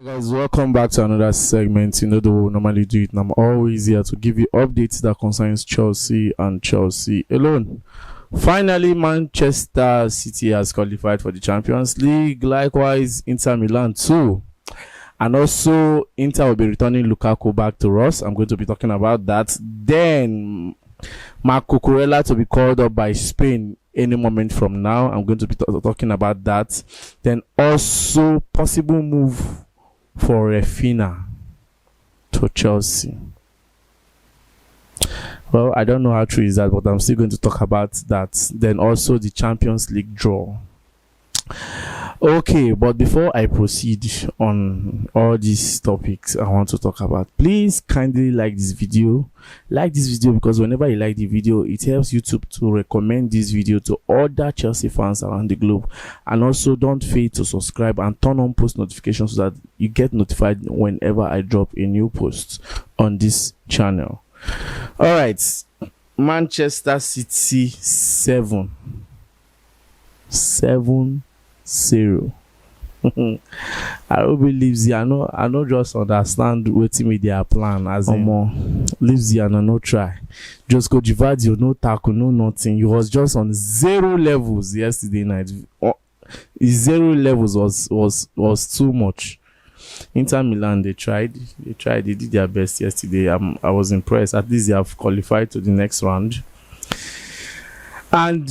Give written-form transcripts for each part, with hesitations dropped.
Guys, welcome back to another segment. You know the way we normally do it, and I'm always here to give you updates that concerns Chelsea and Chelsea alone. Finally, Manchester City has qualified for the Champions League. Likewise, Inter Milan too. And also, Inter will be returning Lukaku back to us. I'm going to be talking about that. Then, Cucurella to be called up by Spain any moment from now. I'm going to be talking about that. Then also, possible move for Rafina to Chelsea. Well, I don't know how true is that, but I'm still going to talk about that. Then also the Champions League draw. Okay, but before I proceed on all these topics I want to talk about, please kindly like this video. Like this video because whenever you like the video, it helps YouTube to recommend this video to other Chelsea fans around the globe. And also don't fail to subscribe and turn on post notifications so that you get notified whenever I drop a new post on this channel. All right, Manchester City 7-0. I hope he leaves here. I know just understand waiting with their plan as in leaves here and no try. Just go Givadio, no tackle, no nothing. He was just on 0 levels yesterday night. His 0 levels was too much. Inter Milan, they did their best yesterday. I was impressed. At least they have qualified to the next round. And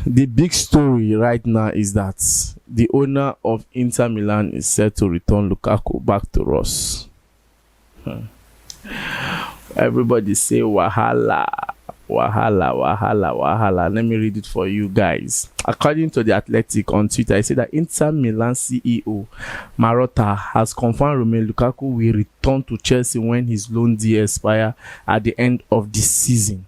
the big story right now is that the owner of Inter Milan is set to return Lukaku back to us. Everybody say wahala, wahala, wahala, wahala. Let me read it for you guys. According to The Athletic on Twitter, I said that Inter Milan CEO Marotta has confirmed Romelu Lukaku will return to Chelsea when his loan deal expires at the end of this season.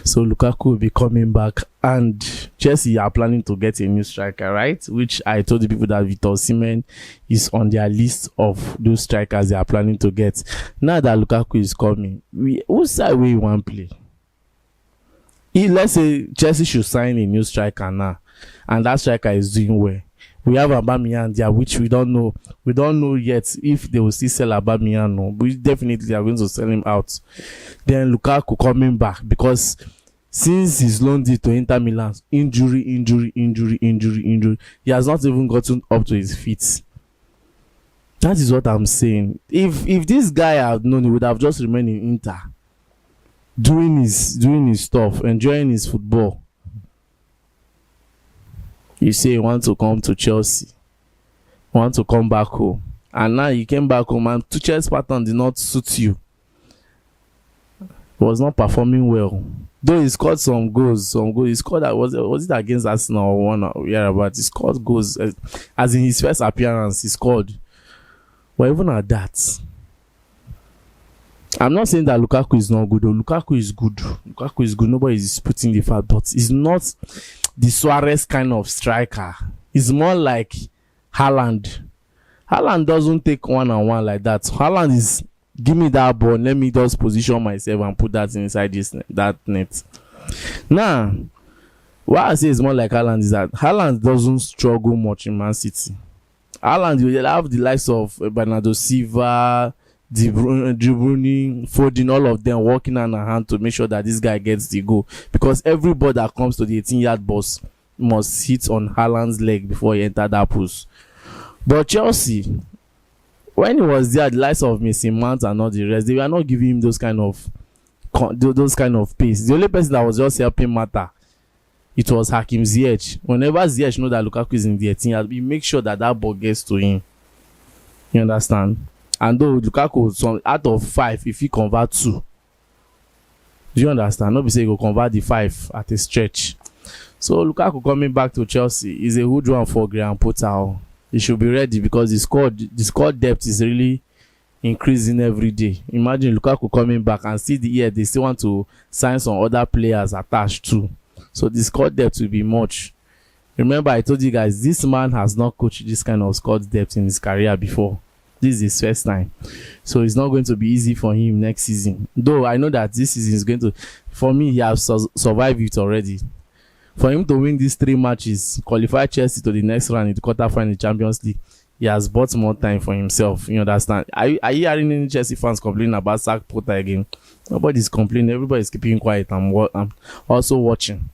So Lukaku will be coming back, and Chelsea are planning to get a new striker, right? Which I told the people that Victor Osimhen is on their list of those strikers they are planning to get. Now that Lukaku is coming, whose side we want play? Let's say Chelsea should sign a new striker now, and that striker is doing well. We have Aubameyang there, which we don't know. We don't know yet if they will still sell Aubameyang. No, we definitely are going to sell him out. Then Lukaku coming back, because since his loan deal to Inter Milan, injury, he has not even gotten up to his feet. That is what I'm saying. If this guy had known, he would have just remained in Inter, doing his stuff, enjoying his football. You say you want to come to Chelsea, want to come back home, and now you came back home and Tuchel's pattern did not suit you. He was not performing well. Though he scored some goals. He scored, was it against Arsenal or one or about? He scored goals as in his first appearance. He scored. But even at that, I'm not saying that Lukaku is not good. Though. Lukaku is good. Nobody is disputing the fact, but he's not the Suarez kind of striker. He's more like Haaland. Haaland doesn't take one-on-one like that. Haaland is, give me that ball, let me just position myself and put that inside that net. Now, what I say is more like Haaland is that Haaland doesn't struggle much in Man City. Haaland will have the likes of Bernardo Silva, De Bruyne, Foden, all of them working hand in hand to make sure that this guy gets the goal. Because every ball that comes to the 18-yard box must hit on Haaland's leg before he enters that post. But Chelsea, when he was there, the likes of Mason Mount and all the rest, they were not giving him those kind of pace. The only person that was just helping matter, it was Hakim Ziyech. Whenever Ziyech knows that Lukaku is in the 18-yard, he makes sure that ball gets to him. You understand? And though Lukaku, out of 5, if he convert 2, do you understand? Nobody say he will convert the 5 at a stretch. So Lukaku coming back to Chelsea is a good one for Graham Potter. He should be ready because the squad depth is really increasing every day. Imagine Lukaku coming back and see the year they still want to sign some other players attached too. So the squad depth will be much. Remember, I told you guys this man has not coached this kind of squad depth in his career before. This is his first time, so it's not going to be easy for him next season. Though I know that this season is going to, for me, he has survived it already. For him to win these 3 matches, qualify Chelsea to the next round in the quarterfinal Champions League, he has bought more time for himself. You understand? Are you hearing any Chelsea fans complaining about Sack Potter again? Nobody's complaining. Everybody's keeping quiet and also watching.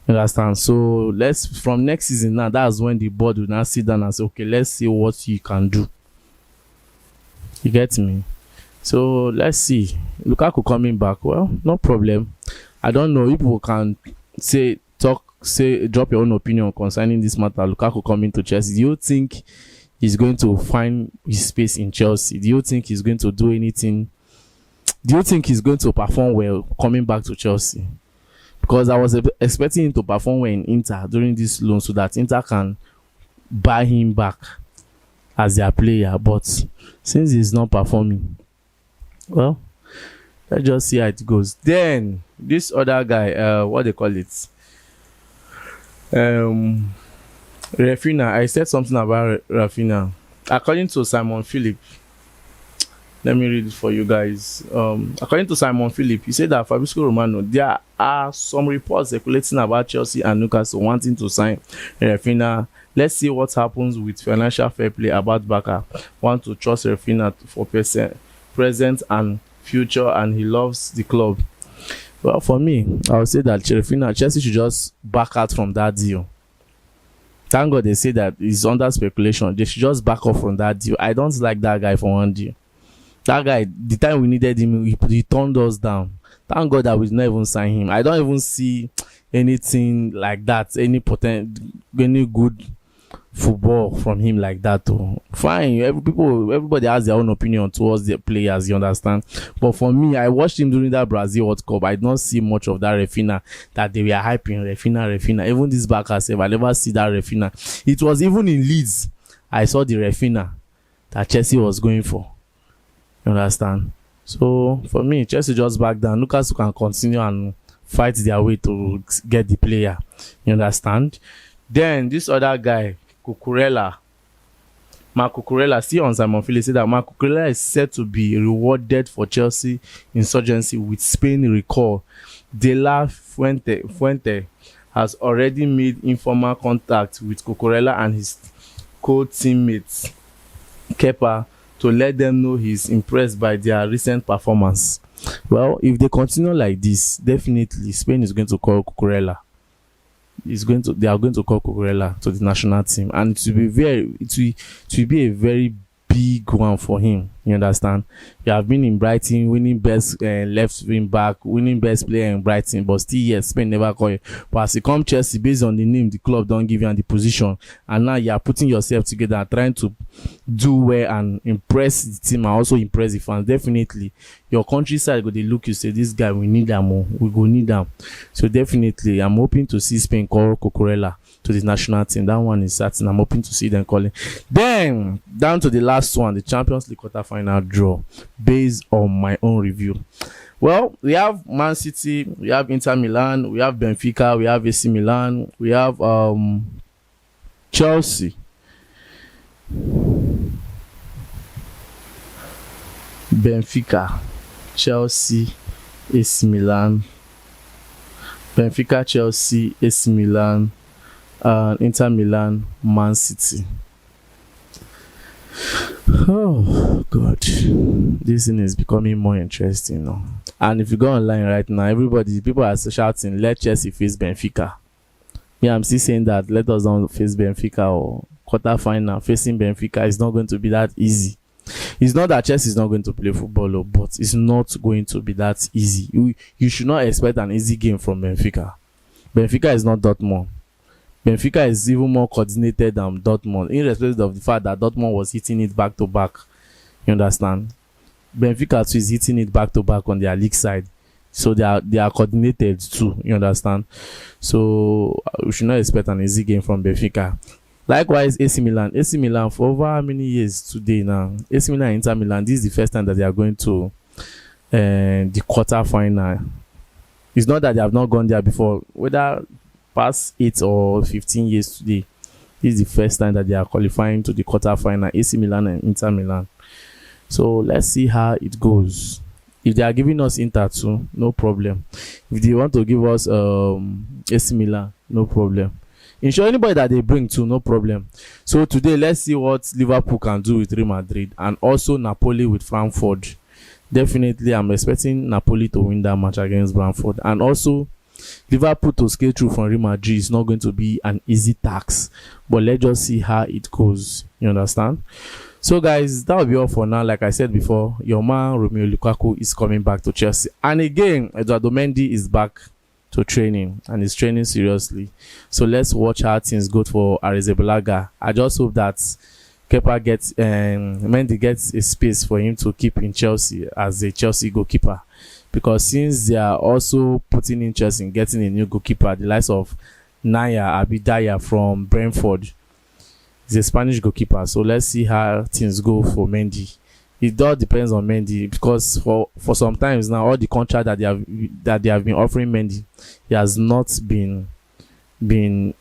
You understand? So from next season now, that's when the board will now sit down and say, okay, let's see what you can do. You get me? So let's see. Lukaku coming back. Well, no problem. I don't know if people can drop your own opinion concerning this matter. Lukaku coming to Chelsea. Do you think he's going to find his space in Chelsea? Do you think he's going to do anything? Do you think he's going to perform well coming back to Chelsea? Because I was expecting him to perform well in Inter during this loan so that Inter can buy him back as their player. But since he's not performing, well, let's just see how it goes. Then this other guy, what they call it? Rafina. I said something about Rafina. According to Simon Philip, let me read it for you guys. According to Simon Philip, he said that Fabrizio Romano, there are some reports circulating about Chelsea and Newcastle wanting to sign Rafina. Let's see what happens with financial fair play about Barca. Want to trust Rafina for present and future, and he loves the club. Well, for me, I would say that Chelsea should just back out from that deal. Thank God they say that it's under speculation. They should just back off from that deal. I don't like that guy for one deal. That guy, the time we needed him, he turned us down. Thank God that we did not even sign him. I don't even see anything like that, any good football from him like that. Too. Fine, everybody has their own opinion towards their players, you understand? But for me, I watched him during that Brazil World Cup. I don't see much of that Rafina that they were hyping. Rafina. Even this back herself, I never see that Rafina. It was even in Leeds, I saw the Rafina that Chelsea was going for. You understand? So for me, Chelsea just back down. Newcastle can continue and fight their way to get the player. You understand? Then this other guy, Cucurella. Marc Cucurella, still on Simon Phillips, said that Marc Cucurella is set to be rewarded for Chelsea insurgency with Spain recall. De La Fuente has already made informal contact with Cucurella and his co-teammates, Kepa, to let them know he's impressed by their recent performance. Well, if they continue like this, definitely Spain is going to call Cucurella. They are going to call Cucurella to the national team, and it will be a very big one for him. You understand? You have been in Brighton, winning best left wing back, winning best player in Brighton, but still yes, Spain never call you. But as you come Chelsea, based on the name, the club don't give you and the position, and now you are putting yourself together and trying to do well and impress the team and also impress the fans. Definitely, your countryside go they look you say this guy we need them more, we go need them. So definitely, I'm hoping to see Spain call Cucurella to the national team. That one is certain. I'm hoping to see them calling. Then down to the last one, the Champions League quarterfinal draw, based on my own review. Well, we have Man City, we have Inter Milan, we have Benfica, we have AC Milan, we have Chelsea, Benfica, Chelsea, AC Milan, Benfica, Chelsea, AC Milan, Inter Milan, Man City. Oh God, this thing is becoming more interesting now. And if you go online right now, people are shouting, let Chelsea face Benfica. Yeah, I'm still saying that let us not face Benfica, or quarterfinal facing Benfica is not going to be that easy. It's not that Chelsea is not going to play football, but it's not going to be that easy. You should not expect an easy game from Benfica. Benfica is not Dortmund. Benfica is even more coordinated than Dortmund, irrespective of the fact that Dortmund was hitting it back to back. You understand? Benfica too is hitting it back to back on their league side, so they are coordinated too. You understand? So we should not expect an easy game from Benfica. Likewise, AC Milan for over how many years today now? AC Milan and Inter Milan, this is the first time that they are going to the quarterfinal. It's not that they have not gone there before, whether past 8 or 15 years today. This is the first time that they are qualifying to the quarterfinal, AC Milan and Inter Milan. So let's see how it goes. If they are giving us Inter too, no problem. If they want to give us AC Milan, no problem. ensure anybody that they bring to, no problem. So today let's see what Liverpool can do with Real Madrid, and also Napoli with Frankfurt. Definitely I'm expecting Napoli to win that match against Brentford, and also Liverpool to skate through from Real Madrid is not going to be an easy task, but let's just see how it goes. You understand? So guys, that will be all for now. Like I said before, your man Romelu Lukaku is coming back to Chelsea, and again Eduardo Mendy is back to training, and he's training seriously. So let's watch how things go for Arrizabalaga. I just hope that Kepa gets Mendy gets a space for him to keep in Chelsea as a Chelsea goalkeeper, because since they are also putting interest in getting a new goalkeeper, the likes of Naya Abidaya from Brentford, is a Spanish goalkeeper. So let's see how things go for Mendy. It all depends on Mendy, because for some times now, all the contract that they have been offering Mendy, he has not been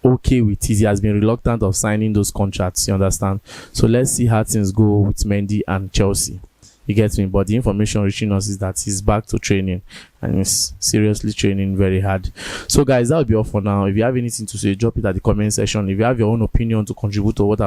okay with it. He has been reluctant of signing those contracts. You understand? So let's see how things go with Mendy and Chelsea. You get me? But the information reaching us is that he's back to training, and he's seriously training very hard. So guys, that will be all for now. If you have anything to say, drop it at the comment section. If you have your own opinion to contribute to what